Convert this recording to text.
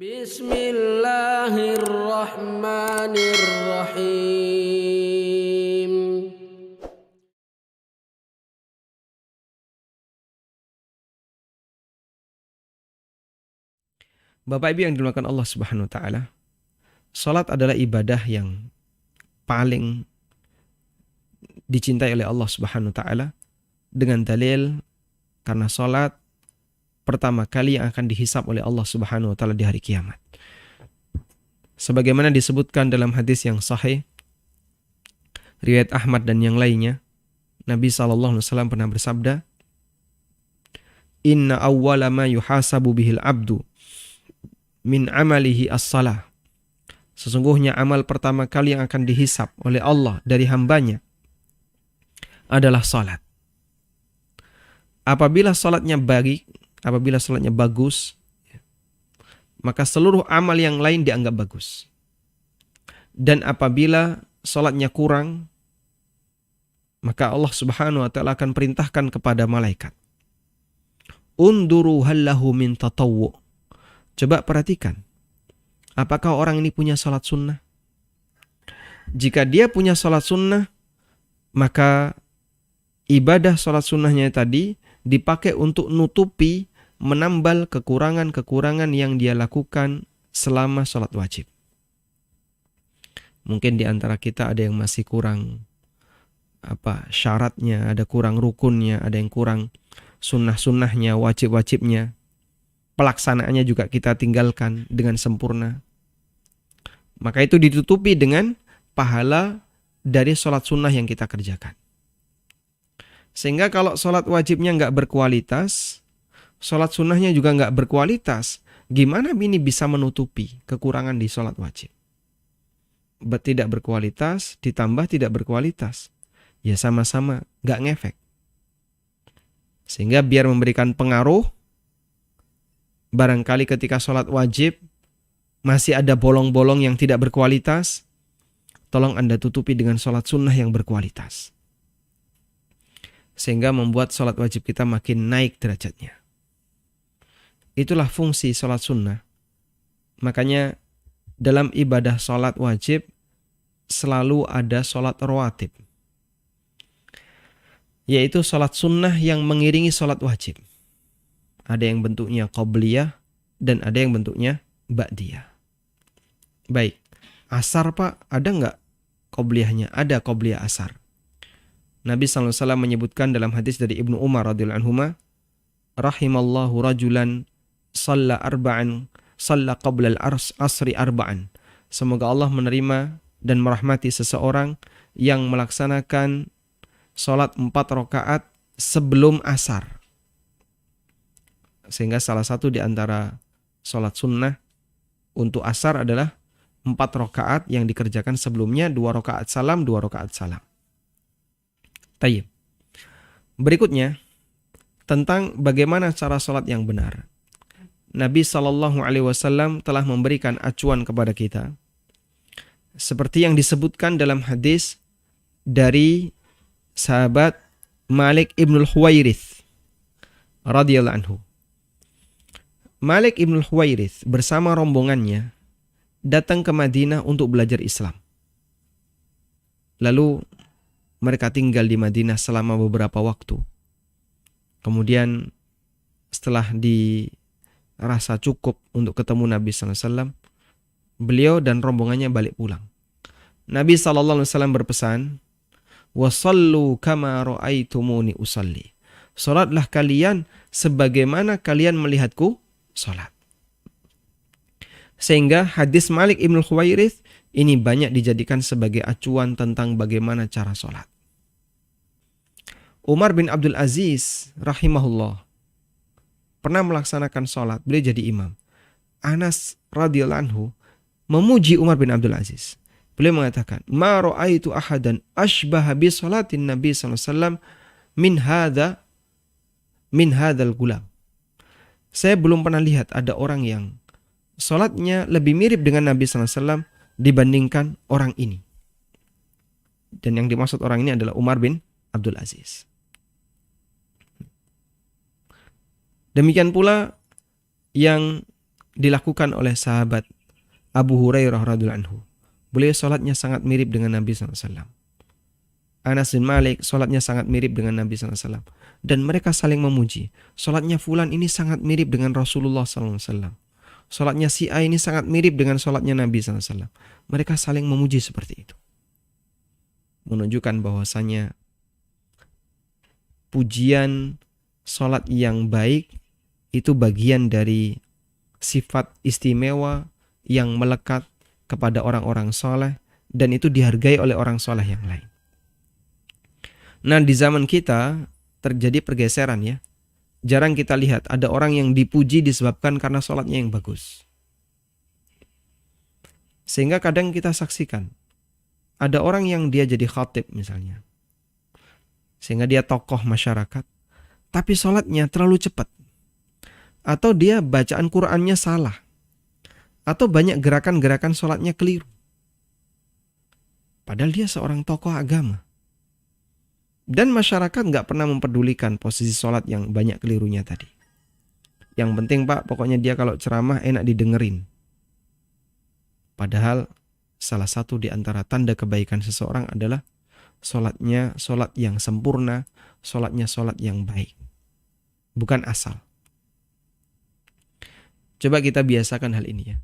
Bismillahirrahmanirrahim. Bapak Ibu yang dimuliakan Allah Subhanahu wa taala, salat adalah ibadah yang paling dicintai oleh Allah Subhanahu wa taala dengan dalil karena salat pertama kali yang akan dihisab oleh Allah Subhanahu wa taala di hari kiamat. Sebagaimana disebutkan dalam hadis yang sahih riwayat Ahmad dan yang lainnya, Nabi SAW pernah bersabda, "Inna awwala ma yuhasabu bihil abdu min amalihi as-salah." Sesungguhnya amal pertama kali yang akan dihisab oleh Allah dari hambanya adalah salat. Apabila salatnya bagus, maka seluruh amal yang lain dianggap bagus. Dan apabila salatnya kurang, maka Allah Subhanahu wa taala akan perintahkan kepada malaikat, "Unduru hallahu min tatawwu." Coba perhatikan, apakah orang ini punya salat sunnah? Jika dia punya salat sunnah, maka ibadah salat sunnahnya tadi dipakai untuk nutupi, menambal kekurangan-kekurangan yang dia lakukan selama salat wajib. Mungkin di antara kita ada yang masih kurang syaratnya, ada kurang rukunnya, ada yang kurang sunnah-sunnahnya, wajib-wajibnya. Pelaksanaannya juga kita tinggalkan dengan sempurna. Maka itu ditutupi dengan pahala dari salat sunnah yang kita kerjakan. Sehingga kalau salat wajibnya nggak berkualitas, salat sunnahnya juga nggak berkualitas, gimana ini bisa menutupi kekurangan di salat wajib? Tidak berkualitas ditambah tidak berkualitas, ya sama-sama nggak ngefek. Sehingga biar memberikan pengaruh, barangkali ketika salat wajib masih ada bolong-bolong yang tidak berkualitas, tolong Anda tutupi dengan salat sunnah yang berkualitas. Sehingga membuat salat wajib kita makin naik derajatnya. Itulah fungsi salat sunnah. Makanya dalam ibadah salat wajib selalu ada salat rawatib, yaitu salat sunnah yang mengiringi salat wajib. Ada yang bentuknya qabliyah dan ada yang bentuknya ba'diyah. Baik, asar Pak, ada nggak qabliyahnya? Ada qabliyah asar. Nabi SAW menyebutkan dalam hadis dari Ibnu Umar radhiyallahu anhuma, "Rahimallahu rajulan shalla qabla al-asri arba'an." Semoga Allah menerima dan merahmati seseorang yang melaksanakan salat 4 rakaat sebelum asar. Sehingga salah satu di antara salat sunnah untuk asar adalah 4 rakaat yang dikerjakan sebelumnya, 2 rakaat salam, 2 rakaat salam. Tayyib. Berikutnya tentang bagaimana cara salat yang benar. Nabi SAW telah memberikan acuan kepada kita seperti yang disebutkan dalam hadis dari sahabat Malik ibn al-Huwairith radhiyallahu anhu. Malik ibn al-Huwairith bersama rombongannya datang ke Madinah untuk belajar Islam. Lalu mereka tinggal di Madinah selama beberapa waktu. Kemudian setelah dirasa cukup untuk ketemu Nabi SAW, beliau dan rombongannya balik pulang. Nabi SAW berpesan, "Wasallu kama ra'aitumuni usalli." Salatlah kalian sebagaimana kalian melihatku salat. Sehingga hadis Malik ibn al-Huwairith ini banyak dijadikan sebagai acuan tentang bagaimana cara salat. Umar bin Abdul Aziz rahimahullah pernah melaksanakan salat, beliau jadi imam. Anas radhiyallahu anhu memuji Umar bin Abdul Aziz. Beliau mengatakan, "Ma ra'aitu ahadan ashbaha bi salatin Nabi sallallahu alaihi wasallam min hadzal gulam." Saya belum pernah lihat ada orang yang salatnya lebih mirip dengan Nabi sallallahu alaihi wasallam dibandingkan orang ini. Dan yang dimaksud orang ini adalah Umar bin Abdul Aziz. Demikian pula yang dilakukan oleh sahabat Abu Hurairah radhiyallahu anhu. Beliau sholatnya sangat mirip dengan Nabi SAW. Anas bin Malik sholatnya sangat mirip dengan Nabi SAW. Dan mereka saling memuji. Sholatnya fulan ini sangat mirip dengan Rasulullah SAW. Sholatnya si A ini sangat mirip dengan sholatnya Nabi SAW. Mereka saling memuji seperti itu. Menunjukkan bahwasanya pujian sholat yang baik itu bagian dari sifat istimewa yang melekat kepada orang-orang soleh, dan itu dihargai oleh orang soleh yang lain. Nah, di zaman kita terjadi pergeseran ya. Jarang kita lihat ada orang yang dipuji disebabkan karena sholatnya yang bagus. Sehingga kadang kita saksikan ada orang yang dia jadi khatib misalnya, sehingga dia tokoh masyarakat, tapi sholatnya terlalu cepat, atau dia bacaan Qur'annya salah, atau banyak gerakan-gerakan sholatnya keliru. Padahal dia seorang tokoh agama. Dan masyarakat nggak pernah mempedulikan posisi sholat yang banyak kelirunya tadi. Yang penting Pak, pokoknya dia kalau ceramah enak didengerin. Padahal salah satu di antara tanda kebaikan seseorang adalah sholatnya sholat yang sempurna, sholatnya sholat yang baik. Bukan asal. Coba kita biasakan hal ini ya.